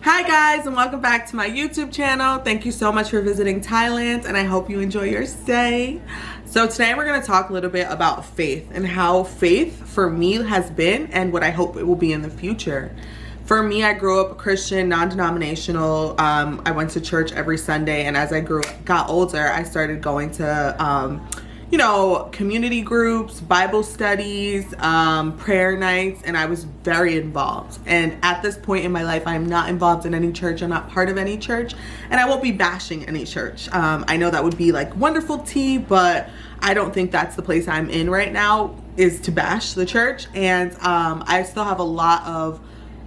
Hi guys, and welcome back to my YouTube channel. Thank you so much for visiting Thailand, and I hope you enjoy your stay. So today we're going to talk a little bit about faith and how faith for me has been and what I hope it will be in the future. For me, I grew up Christian, non-denominational. I went to church every Sunday, and as I got older, I started going to community groups, Bible studies, prayer nights, and I was very involved. And at this point in my life, I'm not involved in any church. I'm not part of any church, and I won't be bashing any church. I know that would be like wonderful tea, but I don't think that's the place I'm in right now, is to bash the church. And I still have a lot of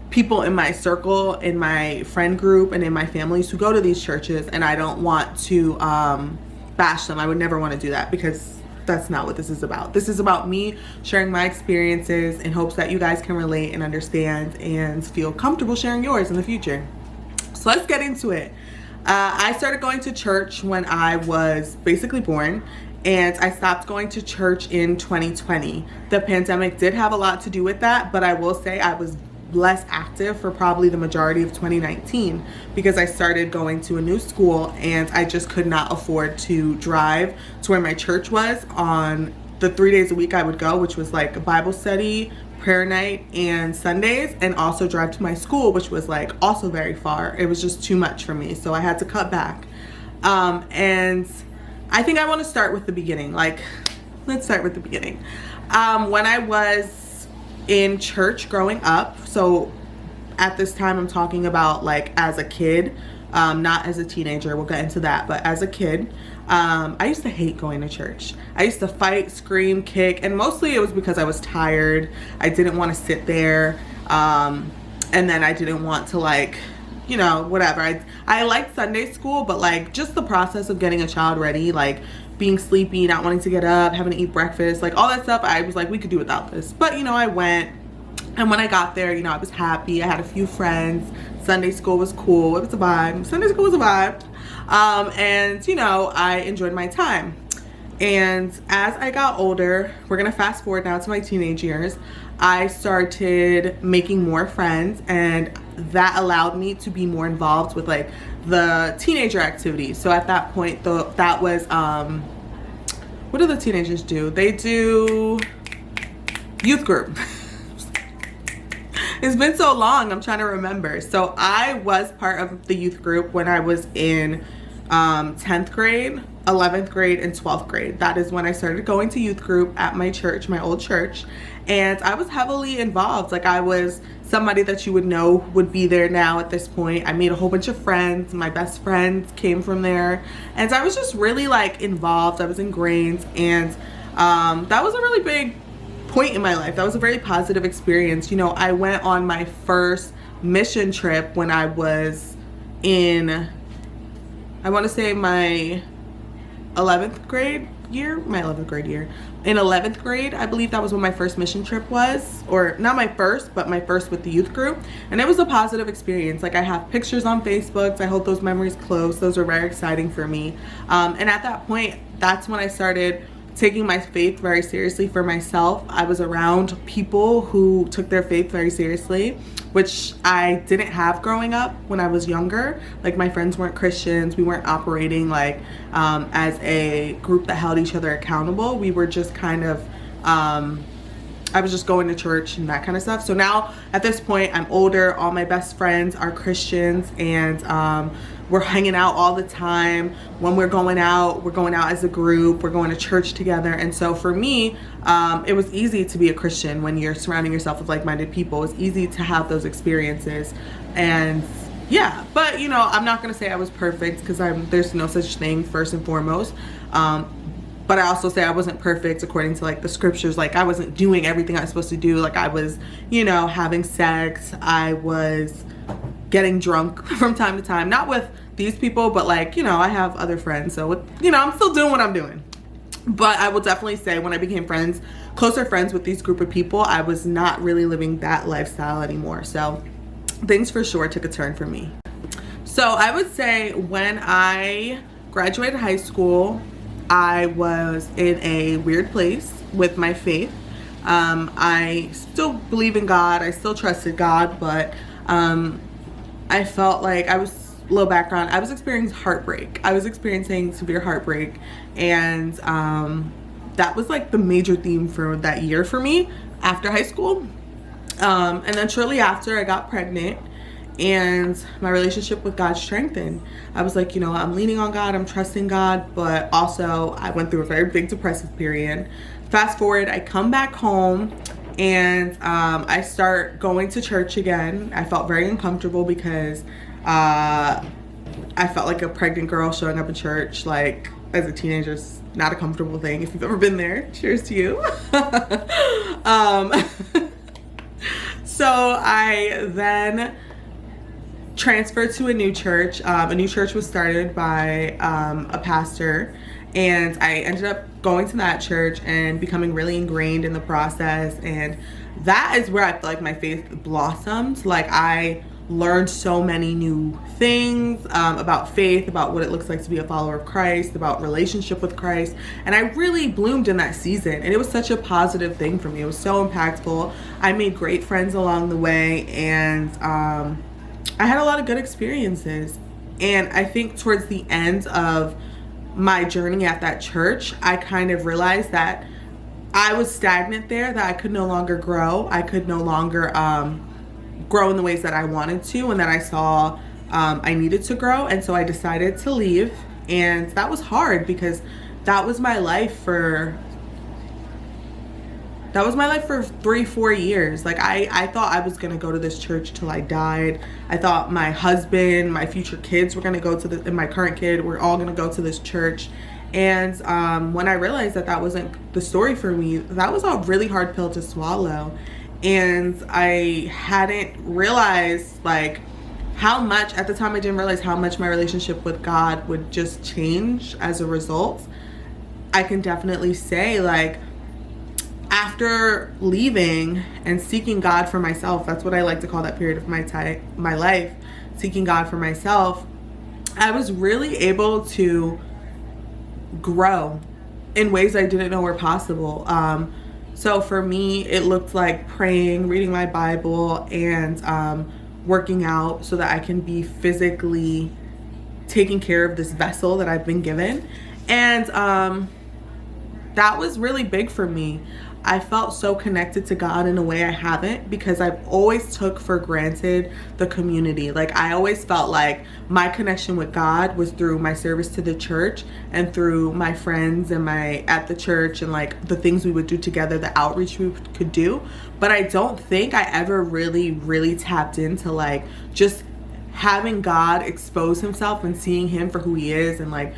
people in my circle, in my friend group, and in my families who go to these churches, and I don't want to bash them. I would never want to do that, because that's not what this is about. This is about me sharing my experiences in hopes that you guys can relate and understand and feel comfortable sharing yours in the future. So let's get into it. I started going to church when I was basically born, and I stopped going to church in 2020. The pandemic did have a lot to do with that, but I will say I was less active for probably the majority of 2019 because I started going to a new school, and I just could not afford to drive to where my church was on the 3 days a week I would go, which was like a Bible study, prayer night, and Sundays, and also drive to my school, which was like also very far. It was just too much for me, so I had to cut back. And I think I want to start with the beginning. Let's start with the beginning. When I was in church growing up, so at this time I'm talking about like as a kid, not as a teenager, we'll get into that, but as a kid, I used to hate going to church. I used to fight, scream, kick, and mostly it was because I was tired. I didn't want to sit there, and then I didn't want to whatever. I liked Sunday school, but like just the process of getting a child ready, like being sleepy, not wanting to get up, having to eat breakfast, like all that stuff, I was like, we could do without this. But I went, and when I got there, I was happy. I had a few friends. Sunday school was cool. It was a vibe. Sunday school was a vibe. And I enjoyed my time. And as I got older, we're gonna fast forward now to my teenage years, I started making more friends, and that allowed me to be more involved with like the teenager activities. So at that point, that was what do the teenagers do? They do youth group. It's been so long, I'm trying to remember. So I was part of the youth group when I was in 10th grade, 11th grade, and 12th grade. That is when I started going to youth group at my church, my old church. And I was heavily involved. Like, I was somebody that you would know would be there now at this point. I made a whole bunch of friends. My best friends came from there. And I was just really like involved. I was ingrained. And that was a really big point in my life. That was a very positive experience. I went on my first mission trip when I was in, I want to say my 11th grade year. In 11th grade, I believe that was when my first mission trip was, or not my first, but my first with the youth group. And it was a positive experience. Like, I have pictures on Facebook, so I hold those memories close. Those were very exciting for me. And at that point, that's when I started taking my faith very seriously for myself. I was around people who took their faith very seriously, which I didn't have growing up when I was younger. Like, my friends weren't Christians. We weren't operating like as a group that held each other accountable. We were just kind of, I was just going to church and that kind of stuff. So now at this point, I'm older. All my best friends are Christians, and we're hanging out all the time. When we're going out as a group. We're going to church together. And so for me, it was easy to be a Christian when you're surrounding yourself with like-minded people. It's easy to have those experiences. And yeah, but I'm not gonna say I was perfect, because there's no such thing, first and foremost. But I also say I wasn't perfect according to like the scriptures. Like, I wasn't doing everything I was supposed to do. Like, I was, having sex. I was getting drunk from time to time. Not with these people, but like, I have other friends. So, I'm still doing what I'm doing. But I will definitely say when I became closer friends with these group of people, I was not really living that lifestyle anymore. So things for sure took a turn for me. So I would say when I graduated high school, I was in a weird place with my faith. I still believe in God. I still trusted God, but I felt like little background, I was experiencing heartbreak. I was experiencing severe heartbreak, and that was like the major theme for that year for me after high school. And then shortly after, I got pregnant, and my relationship with God strengthened. I was like, I'm leaning on God, I'm trusting God, but also I went through a very big depressive period. Fast forward, I come back home, and I start going to church again. I felt very uncomfortable because I felt like a pregnant girl showing up in church, like, as a teenager is not a comfortable thing. If you've ever been there, cheers to you. So I then transferred to a new church. A new church was started by a pastor, and I ended up going to that church and becoming really ingrained in the process. And that is where I feel like my faith blossomed. Like, I learned so many new things about faith, about what it looks like to be a follower of Christ, about relationship with Christ, and I really bloomed in that season, and it was such a positive thing for me. It was so impactful. I made great friends along the way, and I had a lot of good experiences. And I think towards the end of my journey at that church, I kind of realized that I was stagnant there, that I could no longer grow. I could no longer grow in the ways that I wanted to, and that I saw I needed to grow. And so I decided to leave, and that was hard because that was my life for 3-4 years. Like, I thought I was gonna go to this church till I died. I thought my husband, my future kids were gonna go to and my current kid, we're all gonna go to this church. And when I realized that that wasn't the story for me, that was a really hard pill to swallow. And I hadn't realized, like, how much, at the time I didn't realize how much my relationship with God would just change as a result. I can definitely say, like, after leaving and seeking God for myself, that's what I like to call that period of my life, seeking God for myself, I was really able to grow in ways I didn't know were possible. So for me, it looked like praying, reading my Bible, and working out so that I can be physically taking care of this vessel that I've been given. And that was really big for me. I felt so connected to God in a way I haven't, because I've always took for granted the community. Like, I always felt like my connection with God was through my service to the church and through my friends and at the church, and like the things we would do together, the outreach we could do. But I don't think I ever really tapped into like just having God expose himself and seeing him for who he is, and like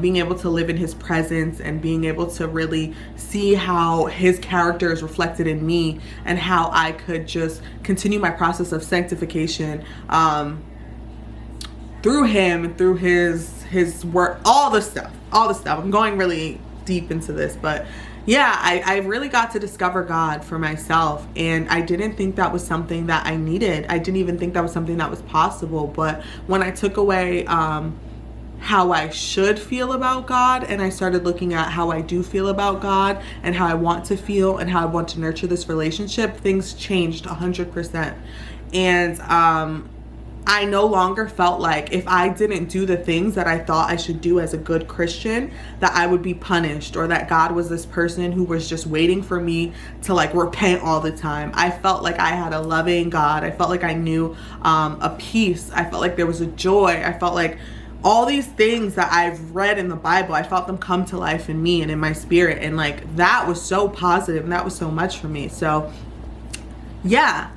being able to live in his presence and being able to really see how his character is reflected in me, and how I could just continue my process of sanctification through him and through his work, all the stuff. I'm going really deep into this, but yeah, I really got to discover God for myself, and I didn't think that was something that I needed. I didn't even think that was something that was possible. But when I took away how I should feel about God, and I started looking at how I do feel about God and how I want to feel and how I want to nurture this relationship, things changed 100%. And I no longer felt like if I didn't do the things that I thought I should do as a good Christian, that I would be punished, or that God was this person who was just waiting for me to like repent all the time. I felt like I had a loving God. I felt like I knew a peace. I felt like there was a joy. I felt like all these things that I've read in the Bible, I felt them come to life in me and in my spirit. And like, that was so positive, and that was so much for me. So yeah.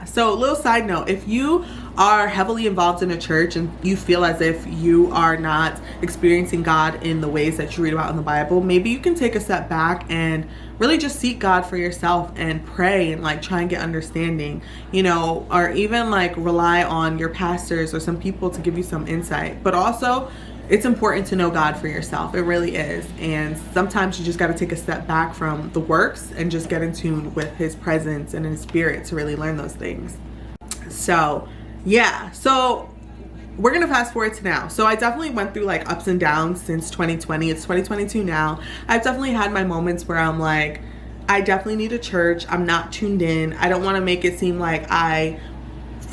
So a little side note, if you are heavily involved in a church and you feel as if you are not experiencing God in the ways that you read about in the Bible, maybe you can take a step back and really just seek God for yourself and pray and like try and get understanding, or even like rely on your pastors or some people to give you some insight. But also, it's important to know God for yourself. It really is. And sometimes you just got to take a step back from the works and just get in tune with his presence and his spirit to really learn those things. So yeah, so we're gonna fast forward to now. So I definitely went through like ups and downs since 2020. It's 2022 now. I've definitely had my moments where I'm like, I definitely need a church. I'm not tuned in. I don't want to make it seem like I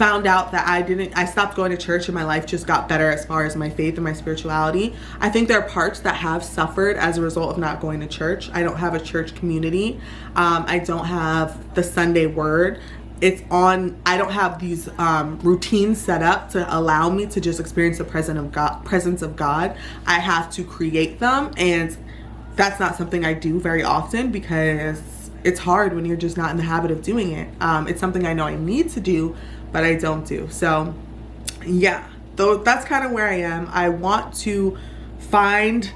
found out that I stopped going to church and my life just got better as far as my faith and my spirituality. I think there are parts that have suffered as a result of not going to church. I don't have a church community. I don't have the Sunday word. I don't have these routines set up to allow me to just experience the presence of God. I have to create them, and that's not something I do very often because it's hard when you're just not in the habit of doing it. It's something I know I need to do, but I don't do. So yeah, though that's kind of where I am. I want to find,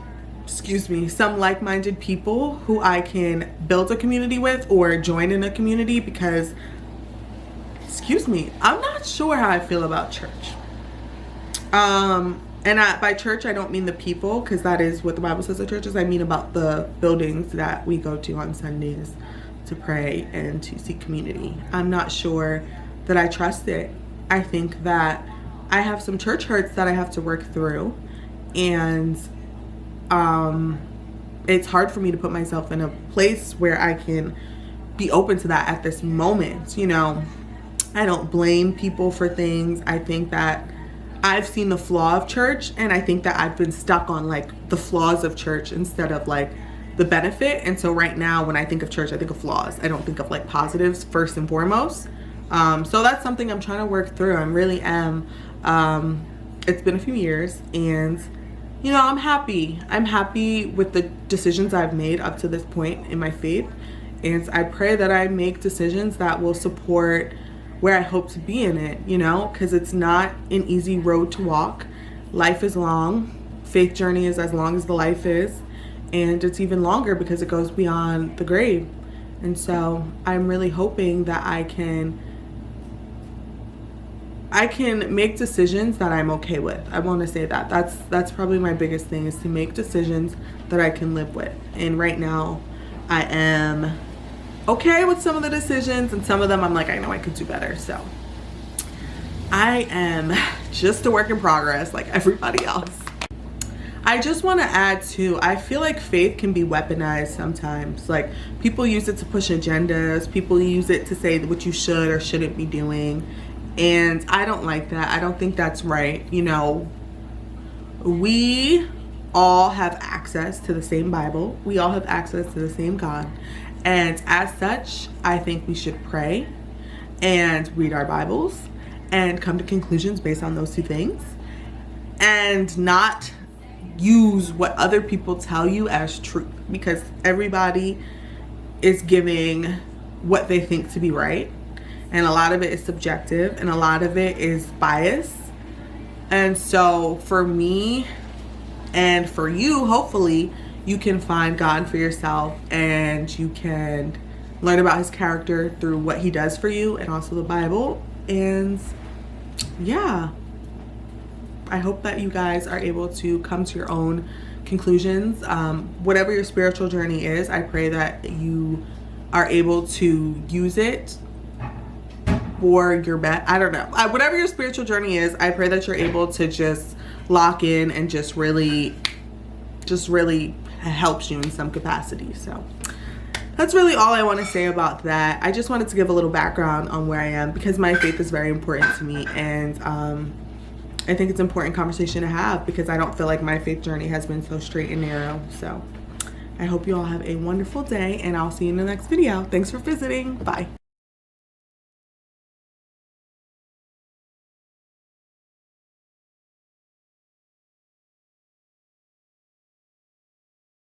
some like-minded people who I can build a community with or join in a community because, I'm not sure how I feel about church. By church, I don't mean the people, because that is what the Bible says the church is. I mean about the buildings that we go to on Sundays to pray and to seek community. I'm not sure that I trust it. I think that I have some church hurts that I have to work through, and it's hard for me to put myself in a place where I can be open to that at this moment. I don't blame people for things. I think that I've seen the flaw of church, and I think that I've been stuck on like the flaws of church instead of like the benefit. And so right now when I think of church, I think of flaws. I don't think of like positives first and foremost. So that's something I'm trying to work through. I really am. It's been a few years, and I'm happy. I'm happy with the decisions I've made up to this point in my faith. And I pray that I make decisions that will support where I hope to be in it, because it's not an easy road to walk. Life is long. Faith journey is as long as the life is. And it's even longer because it goes beyond the grave. And so I'm really hoping that I can make decisions that I'm okay with. I want to say that. That's probably my biggest thing, is to make decisions that I can live with. And right now I am okay with some of the decisions, and some of them I'm like, I know I could do better. So I am just a work in progress like everybody else. I just want to add too, I feel like faith can be weaponized sometimes. Like people use it to push agendas. People use it to say what you should or shouldn't be doing. And I don't like that. I don't think that's right. We all have access to the same Bible. We all have access to the same God. And as such, I think we should pray and read our Bibles and come to conclusions based on those two things, and not use what other people tell you as truth, because everybody is giving what they think to be right. And a lot of it is subjective, and a lot of it is bias. And so for me and for you, hopefully, you can find God for yourself, and you can learn about his character through what he does for you, and also the Bible. And yeah, I hope that you guys are able to come to your own conclusions. Whatever your spiritual journey is, I pray that you are able to use it for your best. I don't know. Whatever your spiritual journey is, I pray that you're able to just lock in and just really helps you in some capacity. So that's really all I want to say about that. I just wanted to give a little background on where I am, because my faith is very important to me, and I think it's an important conversation to have, because I don't feel like my faith journey has been so straight and narrow. So I hope you all have a wonderful day, and I'll see you in the next video. Thanks for visiting. Bye.